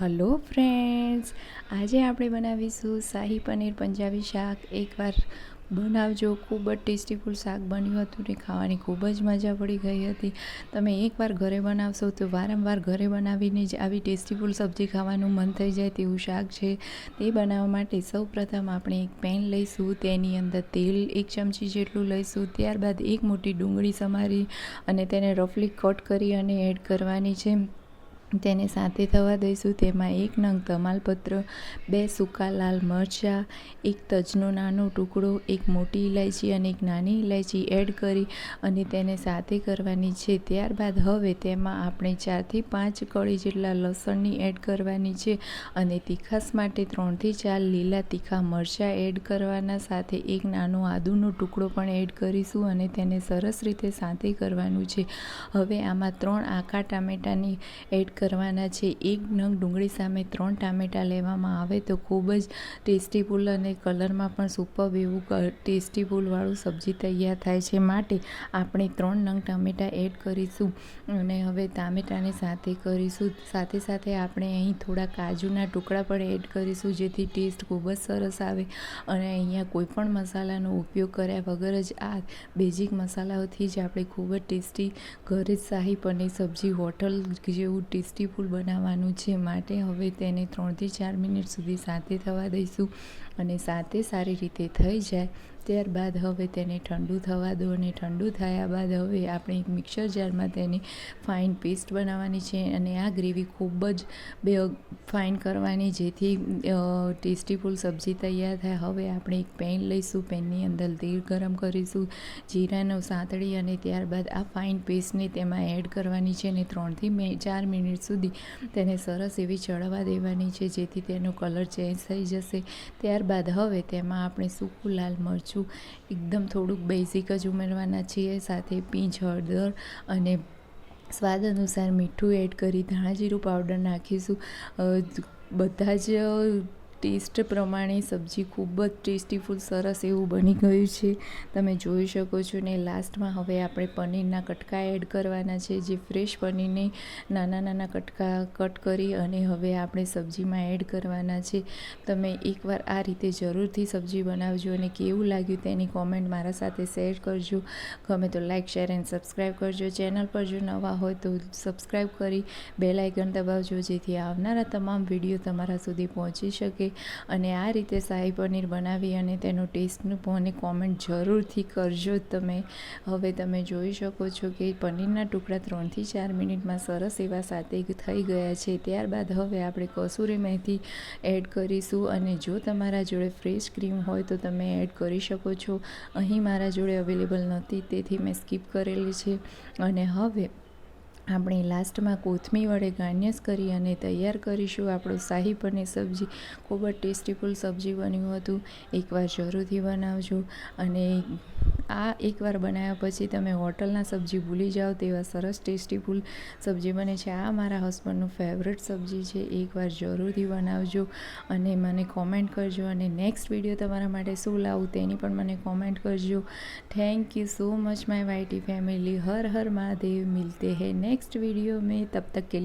Hello friends, આજે આપણે બનાવીશું શાહી પનીર પંજાબી શાક. એકવાર બનાવજો, ખૂબ જ ટેસ્ટીફુલ શાક બન્યું હતું ને ખાવાની ખૂબ જ મજા પડી ગઈ હતી. તમે એકવાર ઘરે બનાવશો તો વારંવાર ઘરે બનાવીને જ આવી ટેસ્ટીફુલ સબ્જી ખાવાનું મન થઈ જાય તેવું શાક છે. તે બનાવવા માટે સૌપ્રથમ આપણે એક પેન લઈશું, તેની અંદર તેલ 1 ચમચી જેટલું લઈશું. ત્યારબાદ એક મોટી ડુંગળી સમારી અને તેને રફલી કટ કરી અને એડ કરવાની છે. તેને સાથે થવા દઈશું. તેમાં 1 નંગ તમાલપત્ર, 2 સૂકા લાલ મરચાં, 1 તજનો નાનો ટુકડો, 1 મોટી ઇલાયચી અને 1 નાની ઇલાયચી એડ કરી અને તેને સાથે કરવાની છે. ત્યારબાદ હવે તેમાં આપણે 4 થી 5 કળી જેટલા લસણની એડ કરવાની છે અને તીખાસ માટે 3 થી 4 લીલા તીખા મરચાં એડ કરવાના, સાથે 1 નાનો આદુનો ટુકડો પણ એડ કરીશું અને તેને સરસ રીતે સાથે કરવાનું છે. હવે આમાં 3 આખા ટામેટાની એડ કરવાના છે. 1 નંગ ડુંગળી સામે 3 ટામેટાં લેવામાં આવે તો ખૂબ જ ટેસ્ટીફુલ અને કલરમાં પણ સુપર એવું ટેસ્ટીફુલવાળું સબ્જી તૈયાર થાય છે. માટે આપણે 3 નંગ ટામેટાં એડ કરીશું અને હવે ટામેટાને સાથે કરીશું. સાથે સાથે આપણે અહીં થોડા કાજુના ટુકડા પણ એડ કરીશું, જેથી ટેસ્ટ ખૂબ જ સરસ આવે. અને અહીંયા કોઈ પણ મસાલાનો ઉપયોગ કર્યા વગર જ આ બેઝિક મસાલાઓથી જ આપણે ખૂબ જ ટેસ્ટી ઘરે જ શાહી પનીર સબ્જી હોટલ જેવું ટેસ્ટીફુલ બનાવવાનું છે. માટે હવે તેને 3 થી 4 મિનિટ સુધી સાથે થવા દઈશું અને સાથે સારી રીતે થઈ જાય ત્યારબાદ હવે તેને ઠંડુ થવા દો અને ઠંડુ થયા બાદ હવે આપણે એક મિક્સર જારમાં તેની ફાઇન પેસ્ટ બનાવવાની છે અને આ ગ્રેવી ખૂબ જ ફાઇન કરવાની, જેથી ટેસ્ટીફુલ સબ્જી તૈયાર થાય. હવે આપણે એક પેન લઈશું, પેનની અંદર તેલ ગરમ કરીશું, જીરાનો સાંતળી અને ત્યારબાદ આ ફાઇન પેસ્ટને તેમાં એડ કરવાની છે અને 3 થી 4 મિનિટ સુધી તેને સરસ એવી ચડવા દેવાની છે, જેથી તેનો કલર ચેન્જ થઈ જશે. ત્યારબાદ હવે તેમાં આપણે સૂકું લાલ મરચું એકદમ થોડુંક બેઝિક જ ઉમેરવાના છીએ, સાથે પીંચ હળદર અને સ્વાદ અનુસાર મીઠું એડ કરી ધાણા જીરું પાવડર નાખીશું. બધા જ ટેસ્ટ પ્રમાણે સબ્જી ખૂબ જ ટેસ્ટીફુલ સરસ એવું બની ગયું છે, તમે જોઈ શકો છો. ને લાસ્ટમાં હવે આપણે પનીરના કટકા એડ કરવાના છે, જે ફ્રેશ પનીરને નાના નાના કટકા કટ કરી અને હવે આપણે સબ્જીમાં એડ કરવાના છે. તમે એકવાર આ રીતે જરૂરથી સબ્જી બનાવજો અને કેવું લાગ્યું તેની કોમેન્ટ મારા સાથે શેર કરજો. ગમે તો લાઇક, શેર એન્ડ સબસ્ક્રાઈબ કરજો. ચેનલ પર જો નવા હોય તો સબસ્ક્રાઈબ કરી બેલ આઇકન દબાવજો, જેથી આવનારા તમામ વિડીયો તમારા સુધી પહોંચી શકે. અને આ રીતે શાહી પનીર બનાવી અને તેનો ટેસ્ટનું મને કોમેન્ટ જરૂરથી કરજો તમે. હવે તમે જોઈ શકો છો કે પનીરના ટુકડા 3 થી 4 મિનિટમાં સરસ એવા સાથે થઈ ગયા છે. ત્યારબાદ હવે આપણે કસૂરી મેથી એડ કરીશું અને જો તમારા જોડે ફ્રેશ ક્રીમ હોય તો તમે એડ કરી શકો છો. અહીં મારા જોડે અવેલેબલ નહોતી, તેથી મેં સ્કીપ કરેલી છે. અને હવે આપણે લાસ્ટમાં કોથમીર વડે ગાર્નિશ કરી અને તૈયાર કરીશું આપણું શાહી પનીર સબ્જી. ખૂબ જ ટેસ્ટીફુલ સબ્જી બન્યું હતું. એકવાર જરૂરથી બનાવજો અને આ એકવાર બનાવ્યા પછી તમે હોટલના સબ્જી ભૂલી જાઓ તેવા સરસ ટેસ્ટીફુલ સબ્જી બને છે. આ મારા હસબન્ડનું ફેવરેટ સબ્જી છે. એકવાર જરૂરથી બનાવજો અને મને કોમેન્ટ કરજો અને નેક્સ્ટ વિડીયો તમારા માટે શું લાવું તેની પણ મને કોમેન્ટ કરજો. Thank you so much my YT family. हर हर महादेव. मिलते हैं नेक्स्ट वीडियो में, तब तक के लिए